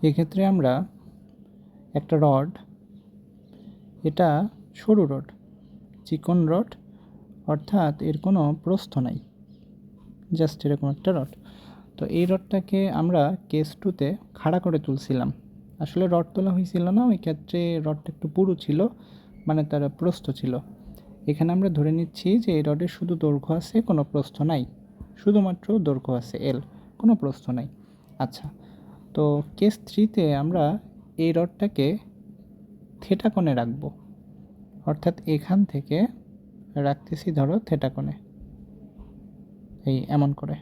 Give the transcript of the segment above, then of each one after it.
এক্ষেত্রে আমরা একটা রড, এটা সরু রড, চিকন রড, অর্থাৎ এর কোনো প্রস্থ নাই, জাস্ট এরকম একটা রড। তো এই রডটাকে আমরা কেস 2-তে খাড়া করে তুলছিলাম। আসলে রড তোলা হয়েছিল না, ওই ক্ষেত্রে রডটা একটু পুরু ছিল, মানে তার প্রস্থ ছিল। এখানে আমরা ধরে নিচ্ছি যে এই রডের শুধু দৈর্ঘ্য আছে, কোনো প্রস্থ নাই, শুধুমাত্র দৈর্ঘ্য আছে এল, কোনো প্রস্থ নাই। আচ্ছা, তো কেস 3-তে আমরা এই রডটাকে থিটা কোণে রাখবো, অর্থাৎ এখান থেকে রাখতেছি ধরো থিটা কোণে, এই এমন করে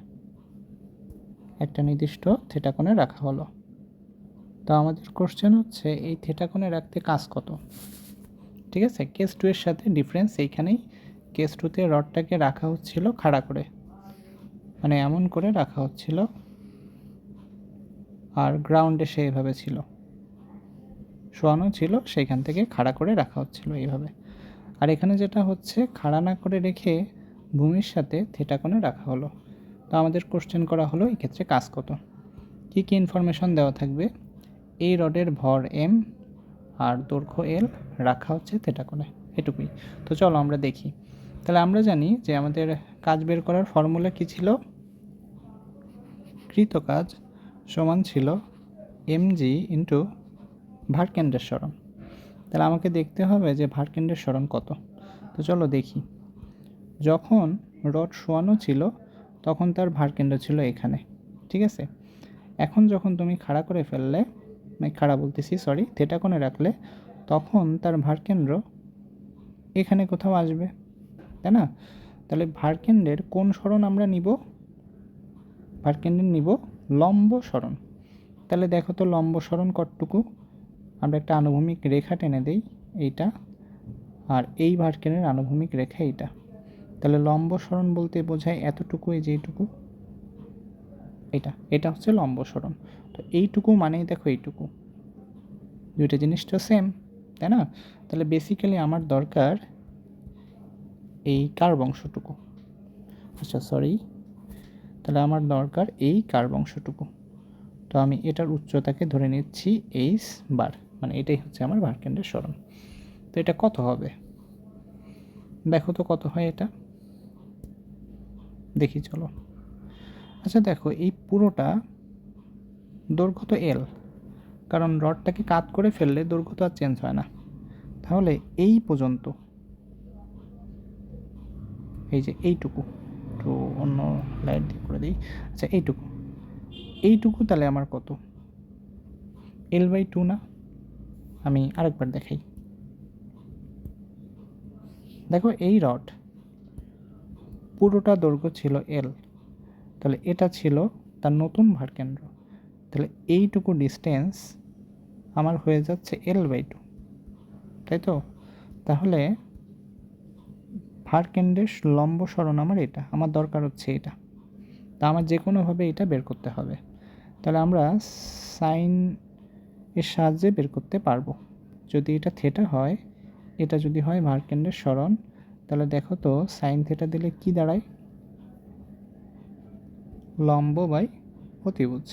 একটা নির্দিষ্ট থিটা কোণে রাখা হলো। তো আমাদের কোশ্চেন হচ্ছে এই থিটা কোণে রাখতে কাজ কত। ঠিক আছে, কেস 2 এর সাথে ডিফারেন্স এইখানেই। কেস 2-তে রডটাকে রাখা হচ্ছিল খাড়া করে, মানে এমন করে রাখা হচ্ছিল, আর গ্রাউন্ডে সেইভাবে ছিল, শোয়ানো ছিল, সেইখান থেকে খাড়া করে রাখা হচ্ছিল এইভাবে। আর এখানে যেটা হচ্ছে খাড়া না করে রেখে ভূমির সাথে থিটা কোণে রাখা হলো। তো আমাদের কোশ্চেন করা হলো এই ক্ষেত্রে কাজ কত, কী কী ইনফরমেশন দেওয়া থাকবে। এই রডের ভর এম আর দৈর্ঘ্য এল, রাখা হচ্ছে থিটা কোণে, এটুকুই। তো চলো আমরা দেখি। তাহলে আমরা জানি যে আমাদের কাজ বের করার ফর্মুলা কী ছিল, কৃত কাজ সমান ছিল mg ইন্টু ভারকেন্দ্রের সরণ। তাহলে আমাকে দেখতে হবে যে ভারকেন্দ্রের সরণ কত। তো চলো দেখি। যখন রড শোয়ানো ছিল তখন তার ভারকেন্দ্র ছিল এখানে, ঠিক আছে। এখন যখন তুমি খাড়া করে ফেললে, মানে খাড়া বলতেছি সরি, থিটা কোণে রাখলে, তখন তার ভারকেন্দ্র এখানে কোথাও আসবে, তাই না। তাহলে ভারকেন্দ্রের কোন সরণ আমরা নিব, ভারকেন্দ্রের নিব লম্ব সরণ। তাহলে দেখো তো লম্ব সরণ কতটুকু, আমরা একটা আনুভূমিক রেখা টেনে দেই, এইটা, আর এই ভারকেন্দ্রের আনুভূমিক রেখা এইটা। তাহলে লম্ব সরণ বলতে বোঝায় এতটুকু, এই যে এইটুকু, এটা হচ্ছে লম্ব সরণ। তো এইটুকু মানেই দেখো এইটুকু, দুইটা জিনিস তো সেম, তাই না। তাহলে বেসিক্যালি আমার দরকার এই কার্ভ অংশটুকু, আচ্ছা সরি, তাহলে আমার দরকার এই কার্ভ অংশটুকু। তো আমি এটার উচ্চতাকে ধরে নিচ্ছি এইচ বার, মানে এটাই হচ্ছে আমার ভারকেন্দ্রের সরণ। তো এটা কত হবে দেখো তো, কত হয় এটা দেখি চলো। আচ্ছা দেখো, এই পুরোটা দৈর্ঘ্য তো এল, কারণ রডটাকে কাত করে ফেললে দৈর্ঘ্য তো আর চেঞ্জ হয় না। তাহলে এই পর্যন্ত, এই যে এইটুকু, একটু অন্য লাইট দিয়ে করে দিই, আচ্ছা এইটুকু তাহলে আমার কত, L/2 না। আমি আরেকবার দেখাই, দেখো এই রড পুরোটা দৈর্ঘ্য ছিল এল, তাহলে এটা ছিল তার নতুন ভারকেন্দ্র, তাহলে এইটুকু ডিস্টেন্স আমার হয়ে যাচ্ছে L/2, তাই তো। তাহলে ভারকেন্দ্রের লম্ব সরণ আমার এটা, আমার দরকার হচ্ছে এটা। তা আমার যে কোনোভাবে এটা বের করতে হবে। তাহলে আমরা সাইন এর সাহায্যে বের করতে পারবো। যদি এটা থিটা হয়, এটা যদি হয় ভারকেন্দ্রের সরণ, তাহলে দেখো তো সাইন থিটা দিলে কি দাঁড়ায়, লম্ব বাই অতিভুজ।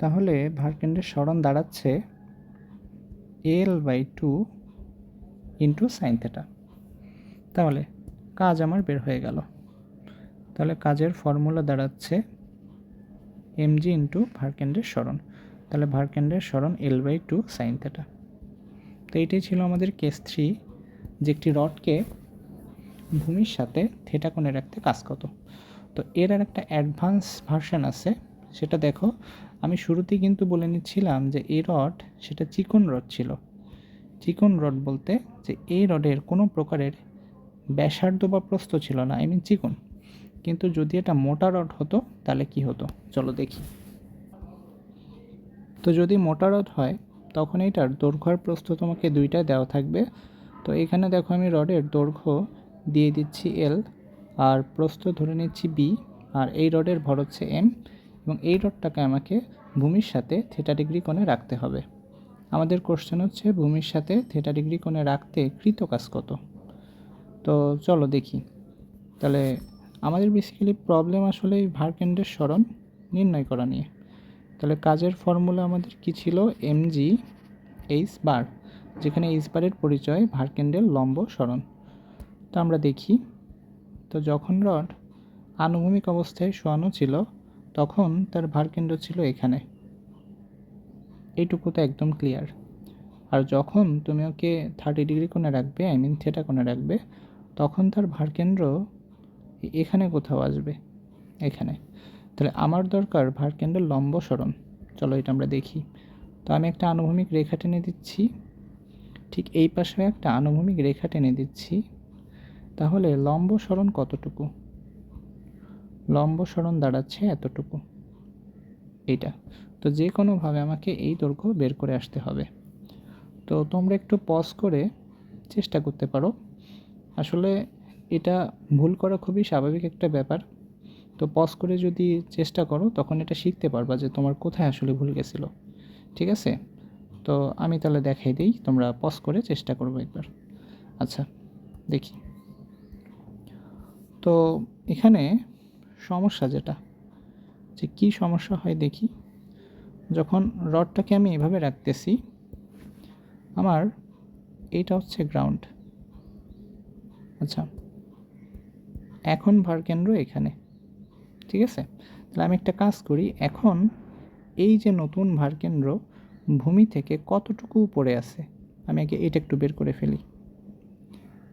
তাহলে ভারকেন্দ্রের সরণ দাঁড়াচ্ছে L/2 ইন্টু সাইন থিটা। তাহলে কাজ আমার বের হয়ে গেল। তাহলে কাজের ফর্মুলা দাঁড়াচ্ছে mg ইন্টু ভারকেন্দ্রের সরণ। তাহলে ভারকেন্দ্রের সরণ L/2 সাইন থিটা। তো এইটাই ছিল আমাদের কেস 3, যে একটি রডকে ভূমির সাথে থিটা কোণে রাখতে কাজ কত। তো এর আর একটা অ্যাডভান্স ভার্সন আছে, সেটা দেখো। আমি শুরুতেই কিন্তু বলে নিচ্ছিলাম যে এই রড সেটা চিকন রড ছিল। চিকন রড বলতে যে এই রডের কোনো প্রকারের ব্যাসার্ধ বা প্রস্থ ছিল না, আই মিন চিকন। কিন্তু যদি এটা মোটা রড হতো তাহলে কি হতো চলো দেখি। তো যদি মোটা রড হয় তখন এইটার দৈর্ঘ্য আর প্রস্থ তোমাকে দুইটাই দেওয়া থাকবে। তো এখানে দেখো আমি রডের দৈর্ঘ্য দিয়ে দিচ্ছি এল, আর প্রস্থ ধরে নিচ্ছি বি, আর এই রডের ভর হচ্ছে এম, এবং এই রডটাকে আমাকে ভূমির সাথে থিটা ডিগ্রি কোণে রাখতে হবে। আমাদের কোশ্চেন হচ্ছে ভূমির সাথে থিটা ডিগ্রি কোণে রাখতে কৃত কাজ কত। তো চলো দেখি। তাহলে আমাদের বেসিক্যালি প্রবলেম আসলে ভারকেন্দ্রের সরণ নির্ণয় করা নিয়ে। তাহলে কাজের ফর্মুলা আমাদের কি ছিল, mg h বার, যেখানে h বারের পরিচয় ভারকেন্ডেল লম্ব সরণ। তো আমরা দেখি, তো যখন রড আনুভূমিক অবস্থায় শোয়ানো ছিল তখন তার ভারকেন্দ্র ছিল এখানে, এইটুকু তো একদম ক্লিয়ার। আর যখন তুমি ওকে 30 ডিগ্রি কোণে রাখবে, আই মিন থিটা কোণে রাখবে, তখন তার ভারকেন্দ্র এখানে কোথাও আসবে, এখানে। তাহলে আমার দরকার ভারকেন্দ্রের লম্ব সরণ। চলো এটা আমরা দেখি। তো আমি একটা আনুভূমিক রেখা টেনে দিচ্ছি, ঠিক এই পাশে একটা আনুভূমিক রেখা টেনে দিচ্ছি। তাহলে লম্ব সরণ কতটুকু? লম্ব সরণ দাঁড়াচ্ছে এতটুকু, এইটা। তো যে কোনোভাবে আমাকে এই দৈর্ঘ্য বের করে আসতে হবে। তো তোমরা একটু পজ করে চেষ্টা করতে পারো। আসলে এটা ভুল করা খুবই স্বাভাবিক একটা ব্যাপার। তো পজ করে যদি চেষ্টা করো তখন এটা শিখতে পারবা যে তোমার কোথায় আসলে ভুল গেছিলো। ঠিক আছে, তো আমি তাহলে দেখাই দিই, তোমরা পজ করে চেষ্টা করবো একবার। আচ্ছা দেখি। তো এখানে সমস্যা যেটা, যে কী সমস্যা হয় দেখি। যখন রডটাকে আমি এভাবে রাখতেছি, আমার এইটা হচ্ছে গ্রাউন্ড। আচ্ছা, এখন ভারকেন্দ্র এখানে, ঠিক আছে। তাহলে আমি একটা কাজ করি, এখন এই যে নতুন ভারকেন্দ্র ভূমি থেকে কতটুকু উপরে আছে, আমি আগে এটা একটু বের করে ফেলি।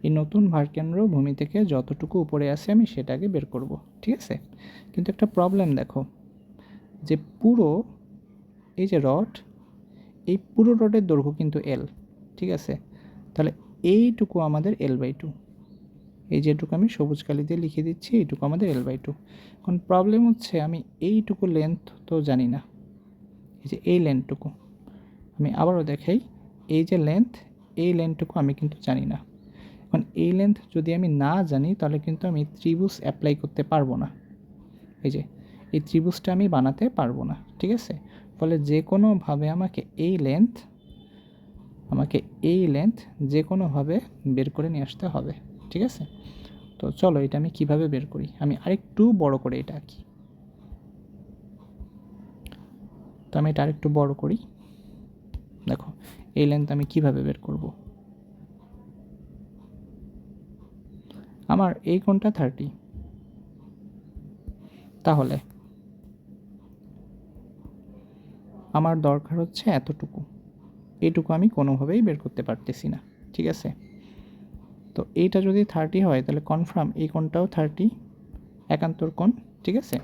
এই নতুন ভারকেন্দ্র ভূমি থেকে যতটুকু উপরে আছে আমি সেটাকে বের করব, ঠিক আছে। কিন্তু একটা প্রবলেম দেখো, যে পুরো এই যে রড, এই পুরো রডের দৈর্ঘ্য কিন্তু এল, ঠিক আছে। তাহলে এইটুকু আমাদের L/2, এই যেটুকু আমি সবুজ কালি দিয়ে লিখে দিচ্ছি, এইটুকু আমাদের L/2। এখন প্রবলেম হচ্ছে আমি এইটুকু লেন্থ তো জানি না, এই যে এই লেন্থটুকু, আমি আবারও দেখাই, এই যে লেন্থ, এই লেন্থটুকু আমি কিন্তু জানি না। এখন এই লেন্থ যদি আমি না জানি তাহলে কিন্তু আমি ত্রিভুজ অ্যাপ্লাই করতে পারবো না, এই যে এই ত্রিভুজটা আমি বানাতে পারবো না, ঠিক আছে। ফলে যে কোনোভাবে আমাকে এই লেন্থ যে কোনোভাবে বের করে নিয়ে আসতে হবে, ঠিক আছে। তো চলো এটা আমি কিভাবে বের করি, আমি আরেকটু বড় করে এটা আঁকি। তো আমি এটা আরেকটু বড় করি, দেখো এই লেন্থ আমি কিভাবে বের করব। আমার এই কোণটা 30, তাহলে আমার দরকার হচ্ছে এতটুকু, এইটুকু আমি কোনোভাবেই বের করতে পারতেছি না, ঠিক আছে। তো এইটা যদি 30 হয় তাহলে কনফার্ম এই কোণটাও 30, একান্তর কোণ, ঠিক আছে।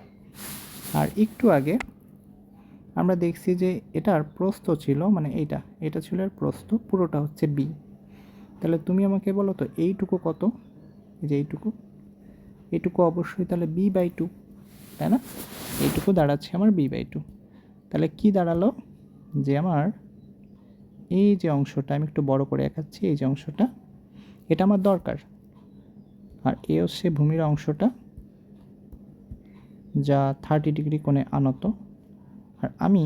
আর একটু আগে আমরা দেখছি যে এটার প্রস্থ ছিল, মানে এটা ছিল এর প্রস্থ, পুরোটা হচ্ছে বি। তাহলে তুমি আমাকে বলো তো এইটুকু কত, এই যে এইটুকু অবশ্যই তাহলে B/2, তাই না। এইটুকু দাঁড়াচ্ছে আমার B/2। তাহলে কি দাঁড়ালো, যে আমার এই যে অংশটা আমি একটু বড় করে দেখাচ্ছি, এই যে অংশটা, এটা আমার দরকার। আর এ হচ্ছে ভূমির অংশটা যা 30 ডিগ্রি কোণে আনত। আর আমি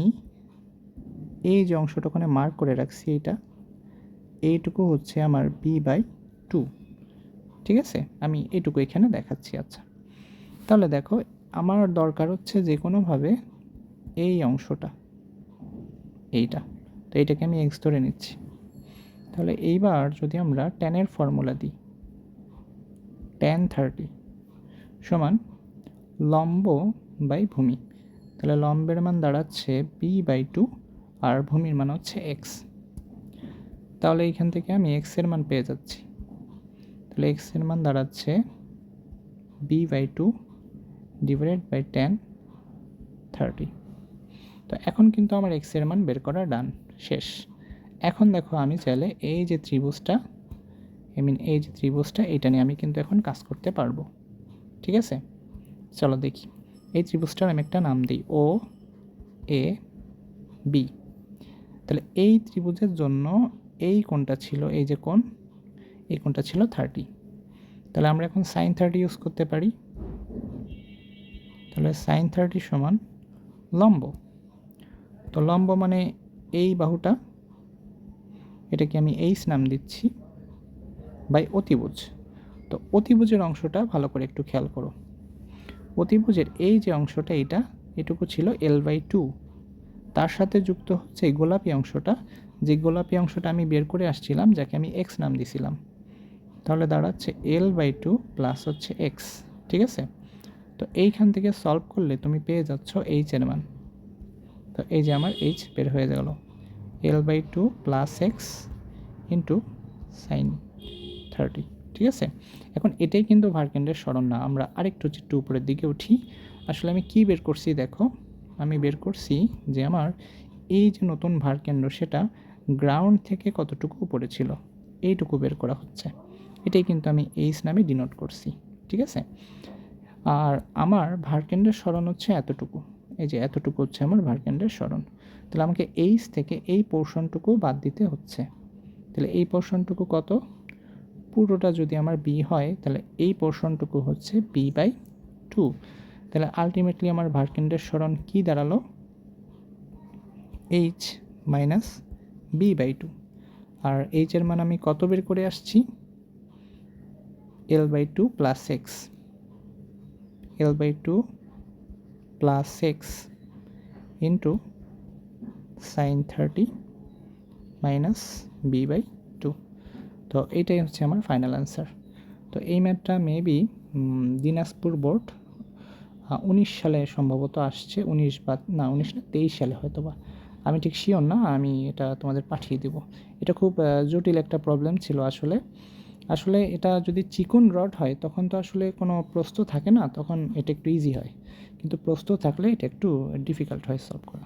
এই যে অংশটা ওখানে মার্ক করে রাখছি, এইটুকু হচ্ছে আমার B/2, ঠিক আছে। আমি এইটুকু এখানে দেখাচ্ছি। আচ্ছা, তাহলে দেখো আমার দরকার হচ্ছে যে কোনোভাবে এই অংশটা, এইটা, তো এইটাকে আমি এক্স ধরে নিচ্ছি। তাহলে এইবার যদি আমরা ট্যানের ফর্মুলা দিই, tan 30 সমান লম্ব বাই ভূমি, তাহলে লম্বের মান দাঁড়াচ্ছে B/2 আর ভূমির মান হচ্ছে এক্স। তাহলে এইখান থেকে আমি এক্সের মান পেয়ে যাচ্ছি, তাহলে এক্সের মান দাঁড়াচ্ছে B/2 ডিভাইডেড বাই tan 30। তো এখন কিন্তু আমার এক্সের মান বের করা ডান, শেষ। এখন দেখো আমি চাইলে এই যে ত্রিভুজটা, এই যে ত্রিভুজটা, এটা নিয়ে আমি কিন্তু এখন কাজ করতে পারবো, ঠিক আছে। চলো দেখি, এই ত্রিভুজটার আমি একটা নাম দিই OAB। তাহলে এই ত্রিভুজের জন্য এই কোণটা ছিল, এই যে কোণ, এই কোণটা ছিল 30। তাহলে আমরা এখন sin 30 ইউজ করতে পারি। তাহলে sin 30 সমান লম্ব। তো লম্ব মানে এই বাহুটা, এটাকে আমি এইচ নাম দিচ্ছি, বাই অতিভুজ। তো অতিভুজের অংশটা ভালো করে একটু খেয়াল করো, অতিভুজের এই যে অংশটা, এটুকু ছিল L/2, তার সাথে যুক্ত হচ্ছে এই গোলাপি অংশটা, যে গোলাপি অংশটা আমি বের করে আসছিলাম, যাকে আমি এক্স নাম দিছিলাম। তাহলে দাঁড়াচ্ছে L/2 প্লাস হচ্ছে এক্স, ঠিক আছে? তো এইখান থেকে সলভ করলে তুমি পেয়ে যাচ্ছ এইচ এর মান। তো এই যে আমার এইচ বের হয়ে গেল, L/2 plus x into sign 30, ঠিক আছে? এখন এটাই কিন্তু ভার্কেন্ডের সরণ না, আমরা আরেকটু উপরের দিকে উঠি। আসলে আমি কি বের করছি দেখো, আমি বের করছি যে আমার এই যে নতুন ভারকেন্দ্র সেটা গ্রাউন্ড থেকে কতটুকু উপরে ছিল এইটুকু বের করা হচ্ছে। এটাই কিন্তু আমি এইচ নামে ডিনোট করছি, ঠিক আছে? আর আমার ভারকেন্দ্রের সরণ হচ্ছে এতটুকু, এই যে এতটুকু হচ্ছে আমার ভারকেন্দ্রের সরণ। তাহলে আমাকে এইচ থেকে এই পোর্শনটুকু বাদ দিতে হচ্ছে। তাহলে এই পোর্শনটুকু কত? পুরোটা যদি আমার বি হয় তাহলে এই পোর্শনটুকু হচ্ছে b/2। তাহলে আলটিমেটলি আমার ভারকেন্দ্রের সরণ কি দাঁড়ালো? h minus b/2। আর h এর মান আমি কত বের করে আসছি? L/2 plus x, L/2 plus x into sign 30 minus b/2। তো এইটাই হচ্ছে আমার ফাইনাল অ্যান্সার। তো এই ম্যাথটা মেবি দিনাজপুর বোর্ড 19 সালে সম্ভবত আসছে, 19 বা না 19 না 23 সালে হয়তো বা, আমি ঠিক শিওর না, আমি এটা তোমাদের পাঠিয়ে দেব। এটা খুব জটিল একটা প্রবলেম ছিল আসলে। আসলে এটা যদি চিকন রড হয় তখন তো আসলে কোনো প্রস্থ থাকে না, তখন এটা একটু ইজি হয়, কিন্তু প্রস্থ থাকলে এটা একটু ডিফিকাল্ট হয় সলভ করা।